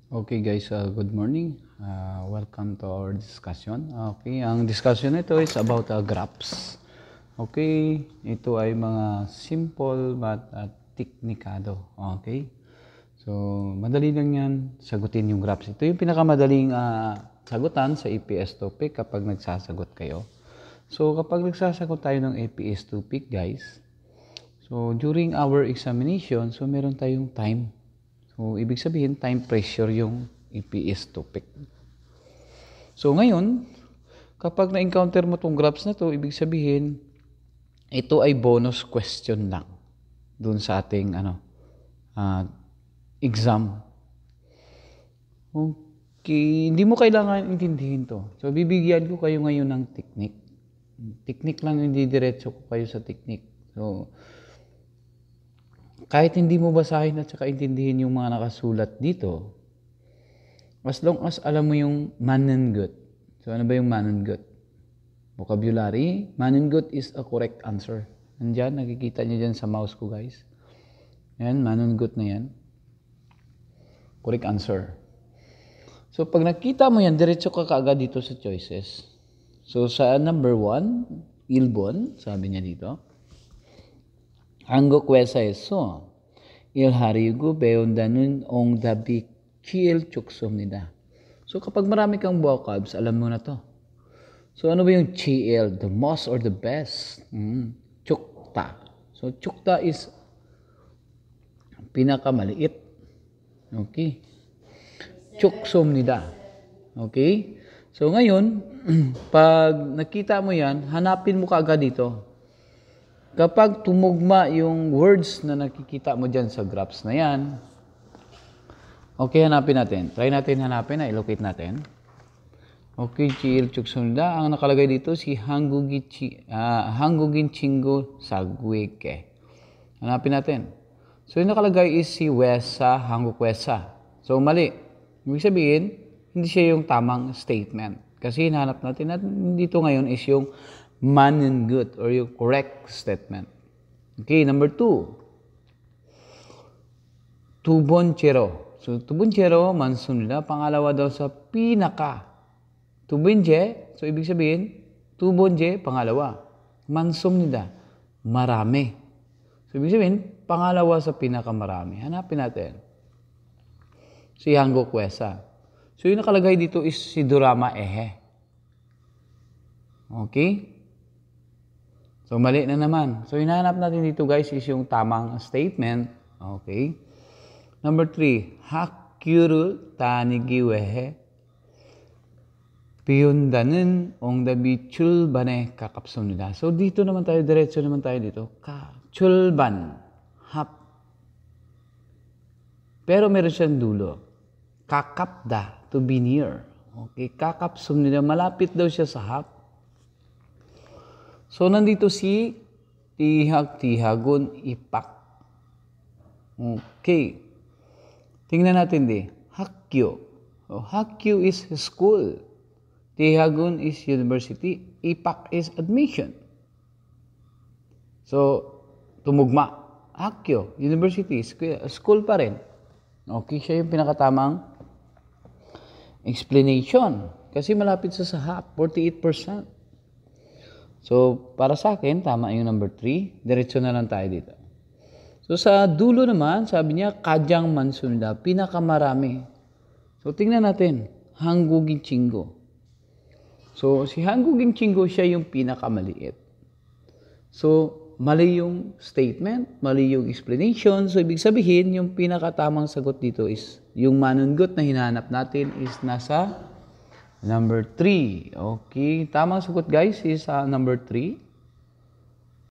Okay guys, good morning. Welcome to our discussion. Okay, ang discussion nito is about graphs. Okay, ito ay mga simple but teknikado. Okay, so madali lang yan sagutin yung graphs. Ito yung pinakamadaling sagutan sa APS topic kapag nagsasagot kayo. So kapag nagsasagot tayo ng APS topic guys, so during our examination, so meron tayong time. So, ibig sabihin, time pressure yung EPS topic. So, ngayon, kapag na-encounter mo itong graphs na to, ibig sabihin, ito ay bonus question lang dun sa ating exam. Okay, hindi mo kailangan intindihin to. So, bibigyan ko kayo ngayon ng technique. Technique lang, hindi diretso ko kayo sa technique. So, kahit hindi mo basahin at saka intindihin yung mga nakasulat dito, as long as alam mo yung manenggot. So, ano ba yung manenggot? Vocabulary. Manenggot is a correct answer. Nandyan, nakikita nyo dyan sa mouse ko, guys. Yan, manenggot na yan. Correct answer. So, pag nakita mo yan, diretso ka kaagad dito sa choices. So, sa number 1, Ilbon, sabi niya dito. 한국 회사에서 일하려고 배운다는 응답이 길쭉습니다. So kapag marami kang vocabs, alam mo na to. So ano ba yung GL? The most or the best? Chukta. So chukta is pinakamaliit. Okay. Chuksumnida. Okay? So ngayon, pag nakita mo yan, hanapin mo kaagad dito. Kapag tumugma yung words na nakikita mo dyan sa graphs na yan, okay, hanapin natin. Try natin hanapin, i-locate natin. Okay, GL Chuksunda. Ang nakalagay dito, si Hangugin Chingo Sagweke. Hanapin natin. So, yung nakalagay is si Wesa, Hanguk Wesa. So, mali. Ibig sabihin, hindi siya yung tamang statement. Kasi hinahanap natin at dito ngayon is yung manenggot or yung correct statement. Okay, number 2. Tubonchero. So, tubonchero, mansun nila. Pangalawa daw sa pinaka. Tubonje, so ibig sabihin, tubonje, pangalawa. Mansum nila, marami. So, ibig sabihin, pangalawa sa pinakamarami. Hanapin natin. Si Hanguk Wesa. So, yung nakalagay dito is si Durama Ehe. Okay? So, mali na naman. So, hinahanap natin dito guys is yung tamang statement. Okay? Number 3. Hakyuru tanigiwehe piyunda는 ongdabi chulbane kakapsunida. So, dito naman tayo, diretso naman tayo dito. Chulban. Hap. Pero meron siyang dulo. Kakapda. To be near. Okay? Kakapsunida. Malapit daw siya sa hap. So, nandito si tihag-tihagon ipak. Okay. Tingnan natin di. Hakyo. So, Hakyo is school. Tihagon is university. Ipak is admission. So, tumugma. Hakyo, university, school pa rin. Okay, siya yung pinakatamang explanation. Kasi malapit sa hap, 48%. So, para sa akin, tama yung number 3. Diretso na lang tayo dito. So, sa dulo naman, sabi niya, Kadyang Mansunda, pinakamarami. So, tingnan natin, Hangugin Chingo. So, si Hangugin Chingo, siya yung pinakamaliit. So, mali yung statement, mali yung explanation. So, ibig sabihin, yung pinakatamang sagot dito is, yung manenggot na hinahanap natin is nasa number 3. Okay. Tamang sagot guys is number 3.